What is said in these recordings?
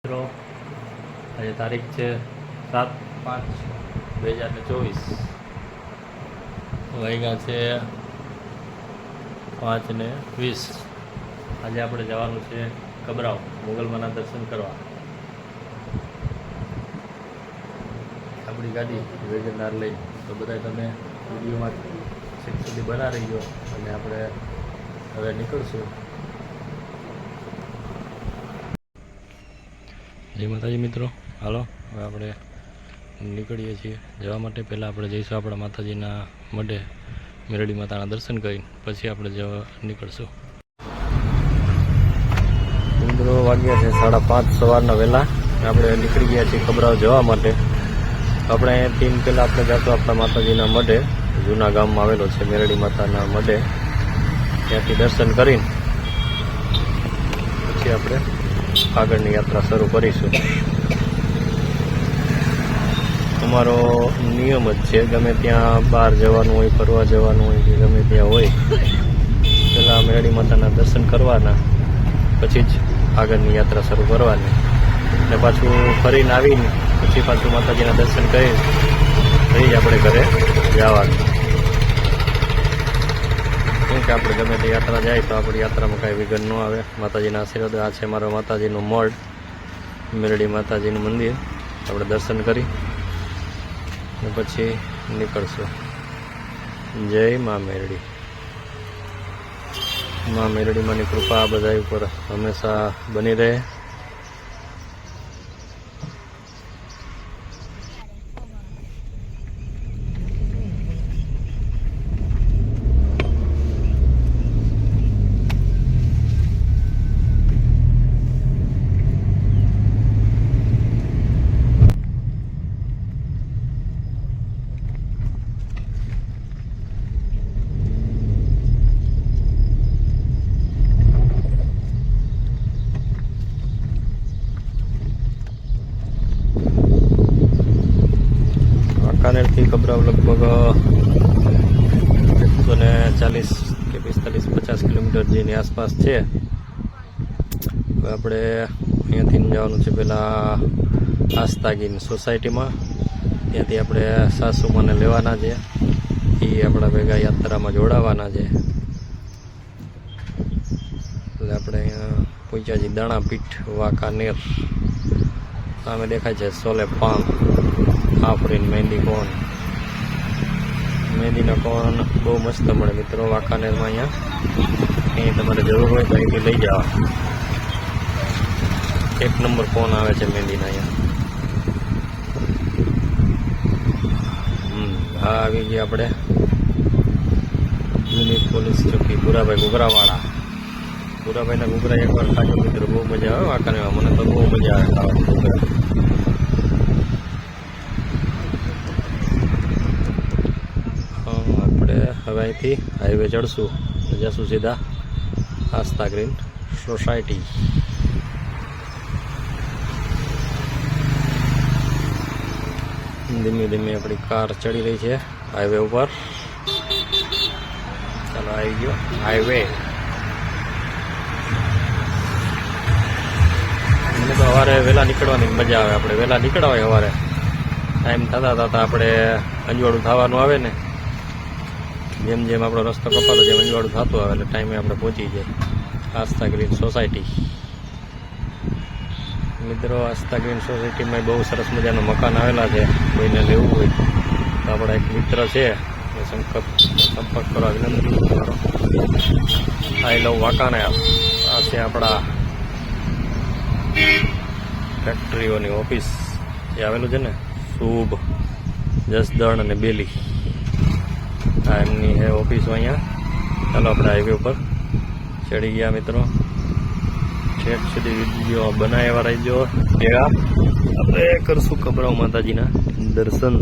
મિત્રો આજે તારીખ છે 7/5/2024 વાગ્યા છે 5:20। આજે આપણે જવાનું છે કબરાવ મોગલમાના દર્શન કરવા। આપણી ગાડી વેગનઆર લઈ તો બધા તમે વિડીયોમાં છેક સુધી બના રહી ગયો અને આપણે હવે નીકળશું। જય માતાજી મિત્રો, હાલો હવે આપણે નીકળીએ છીએ જવા માટે। પહેલાં આપણે જઈશું આપણા માતાજીના મઢે મેરડી માતાના દર્શન કરીને પછી આપણે નીકળશું। મિત્રો વાગ્યા છે 5:30 સવારના વહેલા, આપણે નીકળી ગયા છીએ કબરાવ જવા માટે। આપણે અહીંયાથી પહેલાં આપણે જશું આપણા માતાજીના મઢે, જૂના ગામમાં આવેલો છે મેરડી માતાના મઢે, ત્યાંથી દર્શન કરીને પછી આપણે આગળની યાત્રા શરૂ કરીશું। અમારો નિયમ જ છે, ગમે ત્યાં બહાર જવાનું હોય, ફરવા જવાનું હોય કે ગમે ત્યાં હોય, પહેલાં મેરડી માતાના દર્શન કરવાના, પછી જ આગળની યાત્રા શરૂ કરવાની અને પાછું ફરીને આવીને પછી પાછું માતાજીના દર્શન કરીને પછી જ આપણે ઘરે જવાનું। કેમ કે આપણે ગમે તે યાત્રા જાય તો આપણી યાત્રામાં કાંઈ વિઘ્ન ન આવે। માતાજીના આશીર્વાદ। આ છે મારો માતાજીનું મઢ, મેરડી માતાજીનું મંદિર। આપણે દર્શન કરી અને પછી નીકળશું। જય મા મેરડી। મા મેરડી માની કૃપા બધા ઉપર હંમેશા બની રહે। વાંકાનેરથી કબરાવ લગભગ 140 કે 45-50 કિલોમીટર જેની આસપાસ છે। હવે આપણે અહીંયાથી જવાનું છે પહેલાં આસ્તાગીન સોસાયટીમાં, ત્યાંથી આપણે સાસુમાને લેવાના છે, એ આપણા ભેગા યાત્રામાં જોડાવાના છે। એટલે આપણે અહીંયા પહોંચ્યા છીએ દાણાપીઠ વાંકાનેર। સામે દેખાય છે સોલે પાન, આફરીન મહેંદી કોન। મહેંદીના કોન બહુ મસ્ત મળે મિત્રો વાંકાનેરમાં। અહીંયા તમારે જરૂર હોય તો અહીંથી લઈ જાઓ, 1 નંબર કોન આવે છે મહેંદીના અહીંયા। હા આવી ગયા આપણે જૂની પોલીસ ચોકી ભૂરાભાઈ ઘૂઘરાવાળા। ભૂરાભાઈના ઘૂઘરા એકવાર ખાજો મિત્રો, બહુ મજા આવે વાંકાનેરમાં, મને તો બહુ મજા આવે ખાવાની ઘૂઘરા। હવે અહીંથી હાઈવે ચડશું, જશું સીધા આસ્થા ગ્રીન સોસાયટી। ધીમે ધીમે આપણી કાર ચડી રહી છે હાઈવે ઉપર। ચાલો આવી ગયો હાઈવે। મને તો સવારે વહેલા નીકળવાની મજા આવે। આપણે વહેલા નીકળવા હોય સવારે, ટાઈમ થતાં આપણે અંજવાળું થવાનું આવે ને, જેમ જેમ આપણો રસ્તો કપાતો જેમ અંજવાળું થતું આવે એટલે ટાઈમે આપણે પહોંચી જાય આસ્થા ગ્રીન સોસાયટી। મિત્રો આસ્થા ગ્રીન સોસાયટીમાં બહુ સરસ મજાના મકાન આવેલા છે, કોઈને લેવું હોય તો આપણા એક મિત્ર છે એ સંપર્ક કરવા વિનંતી કરો। આઈ લવ વાંકાનેર। આ છે આપણા ફેક્ટરીઓની ઓફિસ જે આવેલું છે ને, શુભ, જસદણ અને બેલી, આ એમની છે ઓફિસો અહીંયા। ચાલો આપણે હાઈવે ઉપર ચડી ગયા મિત્રો, છેક સુધી વિડીયો બનાવ્યા રહીજો ભેગા। આપણે કરશું કબરાવ માતાજીના દર્શન।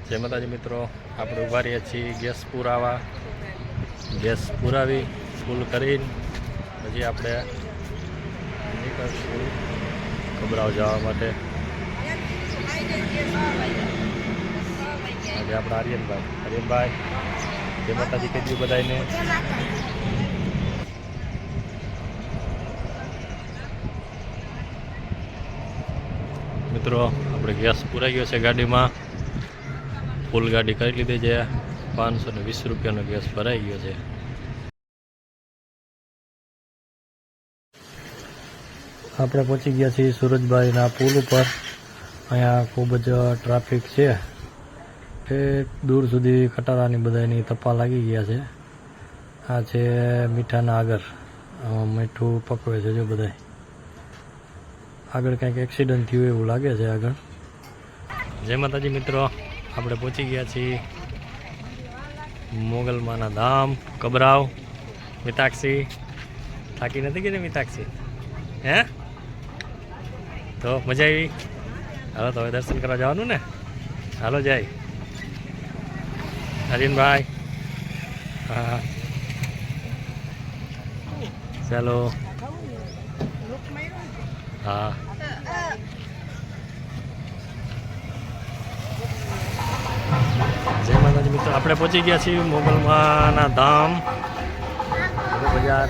જય માતાજી મિત્રો, આપણે ઉભા રહીએ છીએ ગેસ પુરાવા. ગેસ પુરાવી ફૂલ કરીને પછી આપણે નીકળશું ખબરાવ જવા માટે. આજે આપણા આર્યનભાઈ જય માતાજી કહી દઉં બધાને. મિત્રો આપણે ગેસ પુરાઈ ગયો છે ગાડીમાં. ફૂલ ગાડી કરી લીધી છે. 520 રૂપિયાનો ગેસ ભરાઈ ગયો છે. આપણે પહોંચી ગયા છીએ સુરજબારીના પુલ ઉપર. અહીંયા ખૂબ જ ટ્રાફિક છે. દૂર સુધી ખટારાની બધાની તપા લાગી ગયા છે. આ છે મીઠાના આગળ, મીઠું પકવે છે જો બધા. આગળ કંઈક એક્સિડન્ટ થયું એવું લાગે છે આગળ. જય માતાજી મિત્રો, આપણે પહોંચી ગયા છીએ મોગલમાના ધામ કબરાવ. મિતાક્ષી થાકી નથી ગઈ ને મિતાક્ષી? હે તો મજા આવી? હાલો તો હવે દર્શન કરવા જવાનું ને. હાલો જાય આર્યનભાઈ. હા ચાલો. હા જય માતાજી મિત્રો, આપણે પહોંચી ગયા છીએ મોગલમાના ધામ બજાર.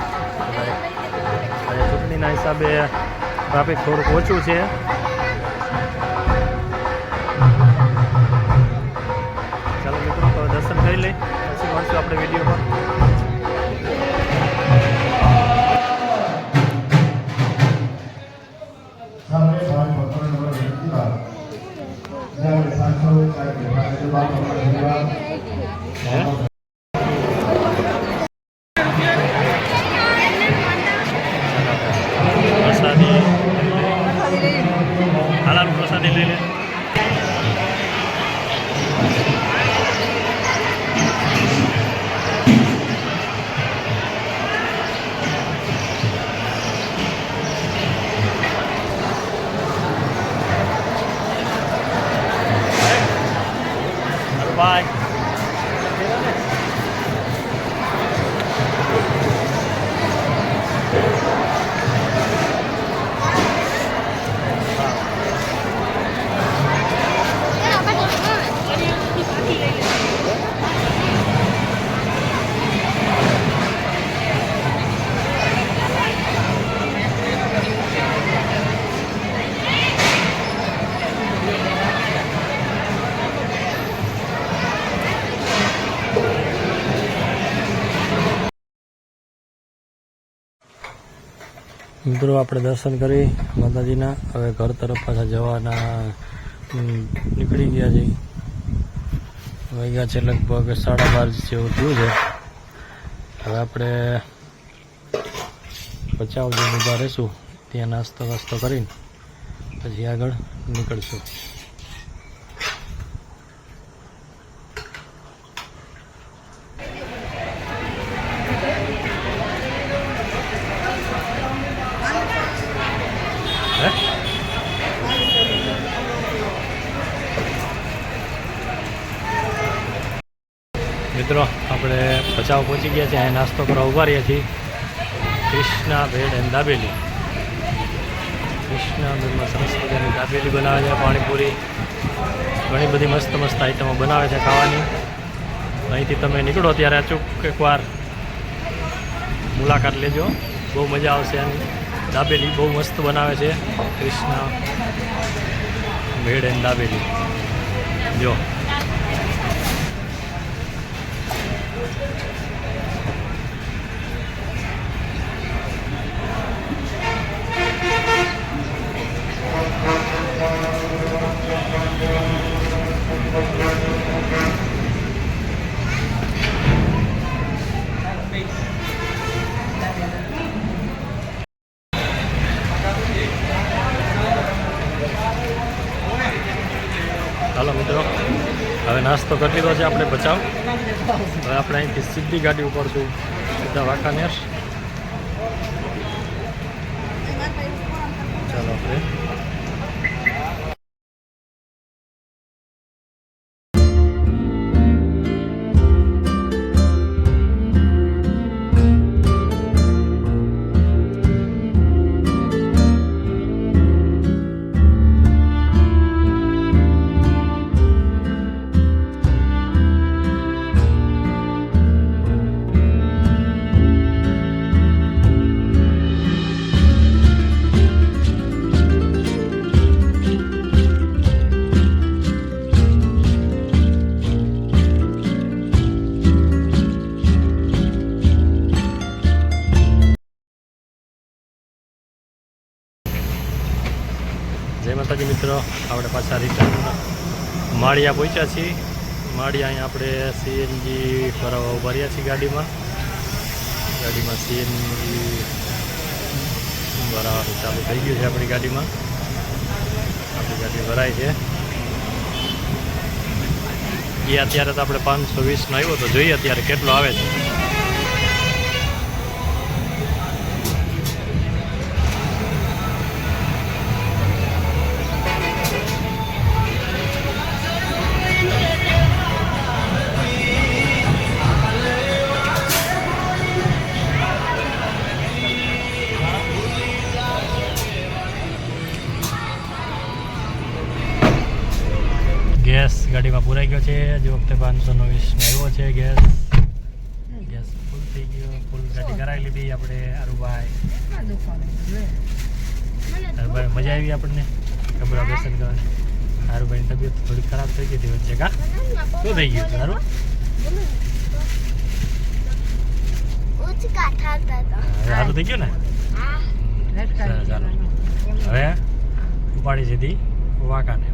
ચૂંટણીના હિસાબે ટ્રાફિક થોડુંક ઓછું છે. ચાલો મિત્રો, તો દર્શન કરી લઈ પછી મળશું આપણે વિડીયોમાં. પ્રસાદી હાલાલ પ્રસાદી લઈ લે. બાય. મિત્રો આપણે દર્શન કરી માતાજીના. હવે ઘર તરફ પાછા જવાના નીકળી ગયા છે. વાગ્યા છે લગભગ 12:30 જેવું થયું છે. હવે આપણે ભચાઉ જઈને ઊભા રહીશું. ત્યાં નાસ્તો વાસ્તો કરીને પછી આગળ નીકળશું. મિત્રો આપણે ભચાઉ પહોંચી ગયા છીએ. અહીં નાસ્તો કરવા ઊભા રહ્યા છીએ. કૃષ્ણા ભેળ એન્ડ દાબેલી. કૃષ્ણા ભેળમાં સરસ મજાની દાબેલી બનાવે છે, પાણીપુરી, ઘણી બધી મસ્ત મસ્ત આઈટમો બનાવે છે ખાવાની. અહીંથી તમે નીકળો ત્યારે અચૂક એકવાર મુલાકાત લેજો, બહુ મજા આવશે. એની દાબેલી બહુ મસ્ત બનાવે છે. કૃષ્ણા ભેળ એન્ડ દાબેલી જો. હાલો મિત્રો, હવે નાસ્તો કરી લીધો છે આપણે ભચાઉ. હવે આપણે અહીંથી સીધી ગાડી ઉપડશું સીધા વાંકાનેર. ચાલો આપણે જય માતાજી મિત્રો, આપણે પાછા રિટર્ન માળિયા પહોંચ્યા છીએ. માળિયા અહીંયા આપણે સીએનજી ભરાવા ઉભા રહ્યા છીએ. ગાડીમાં સીએનજી ભરાવાનું ચાલુ થઈ ગયું છે. આપણી ગાડી ભરાય છે. એ અત્યારે તો આપણે 520નો આવ્યો તો જોઈએ અત્યારે કેટલો આવે છે. ગેસ ગાડીમાં પૂરાઈ ગયો છે. જે વખતે 520નો આવ્યો છે ગેસ ફૂલ થઈ ગયો. ફૂલ ગાડી કરાવી લીધી આપણે. અરુભાઈ મજા આવી આપણને કબરા દર્શન કરવાની. અરુભાઈની તબિયત થોડી ખરાબ થઈ ગઈ હતી વચ્ચે. કા શું થઈ ગયું સારું? સારું થઈ ગયું ને? ચાલો હવે ઉપાડી સીધી વાંકાને.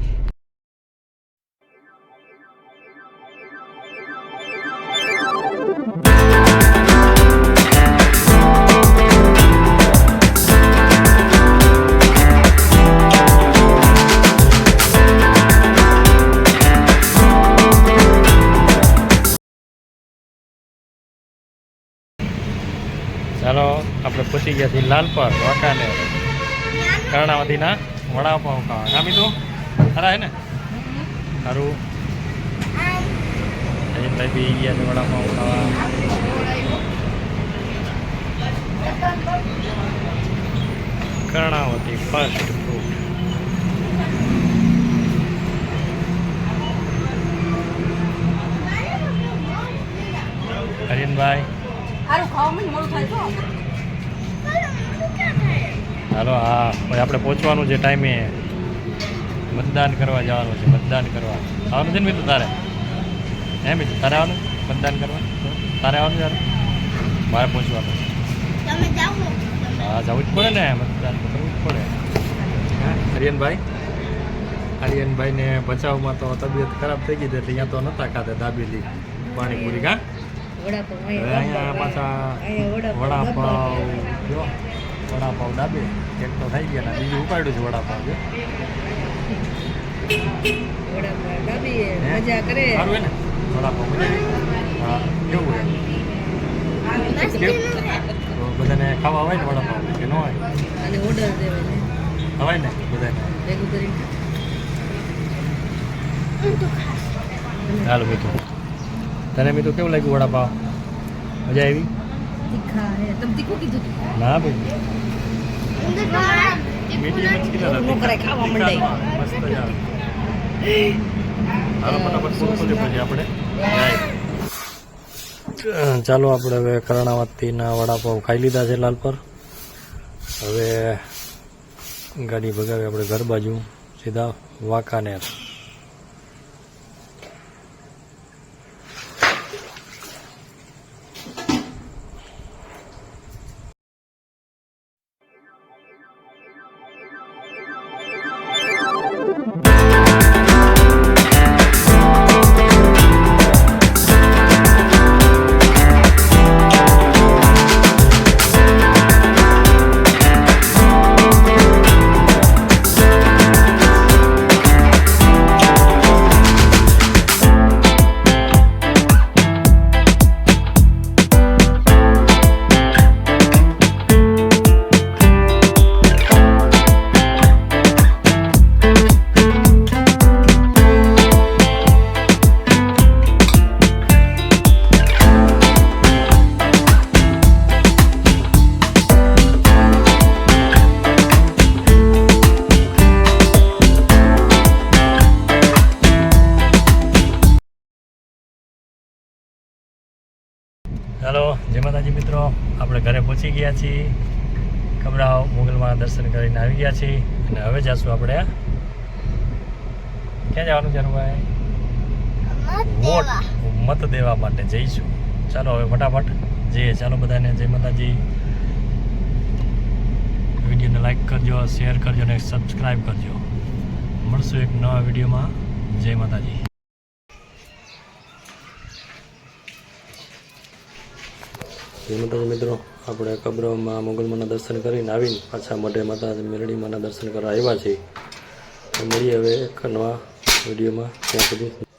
ચાલો આપણે પહોંચી ગયા છીએ લાલપર વાંકાને. કર્ણાવતીના વડાપાઉં ખાવા. કામી તું સારા હે ને? સારું. ભાઈ બી ગયા છે વડાપાઉં ખાવા. Karnavati fast food. હરીનભાઈ હાલો. હા ભાઈ આપણે પહોંચવાનું છે ટાઈમે. મતદાન કરવા જવાનું છે. મતદાન કરવા આવવાનું છે ને મિત્રો તારે? હે મિત્રો તારે આવવાનું મતદાન કરવા? તારે આવવાનું યાર? મારે પહોંચવાનું. હા જવું જ પડે ને. મતદાન કરવું જ પડે. હા હરિયનભાઈને બચાવમાં તો તબિયત ખરાબ થઈ ગઈ હતી એટલે અહીંયા તો નહોતા ખાતે દાબેલી પાણીપુરી. કા અહીંયા પાછા વડાપાવ ડાબે એક તો થઈ ગયા ને બીજું ઉપાડ્યું છે વડાપાવ. સારું હોય ને વડાપાવ? હા કેવું હોય? તો બધાને ખાવા હોય ને વડાપાવ કે ન હોય? ખવાય ને બધાને. ચાલો મિત્રો, તને મિત્રો કેવું લાગ્યું વડાપાવ? મજા આવી? ના ભાઈ ચાલો આપણે હવે કર્ણાવતીના વડાપાવ ખાઈ લીધા છે લાલ પર. હવે ગાડી ભગાવી આપણે ઘર બાજુ સીધા વાંકાનેર. ચાલો જય માતાજી મિત્રો, આપણે ઘરે પહોંચી ગયા છીએ. કમરાવ મોગલમાં દર્શન કરીને આવી ગયા છીએ અને હવે જઈશું આપણે ક્યાં જવાનું છે ભાઈ? મત દેવા માટે જઈશું. ચાલો હવે ફટાફટ જઈએ. ચાલો બધાને જય માતાજી. વિડીયોને લાઈક કરજો, શેર કરજો અને સબસ્ક્રાઈબ કરજો. મળશું એક નવા વિડીયોમાં. જય માતાજી. જય માતાજી મિત્રો, આપણે કબરમાં મોગલમાના દર્શન કરીને આવીને પાછા મઢે માતા મેરડીમાના દર્શન કરવા આવ્યા છીએ. મળીએ હવે એક નવા વિડીયોમાં. ત્યાં સુધી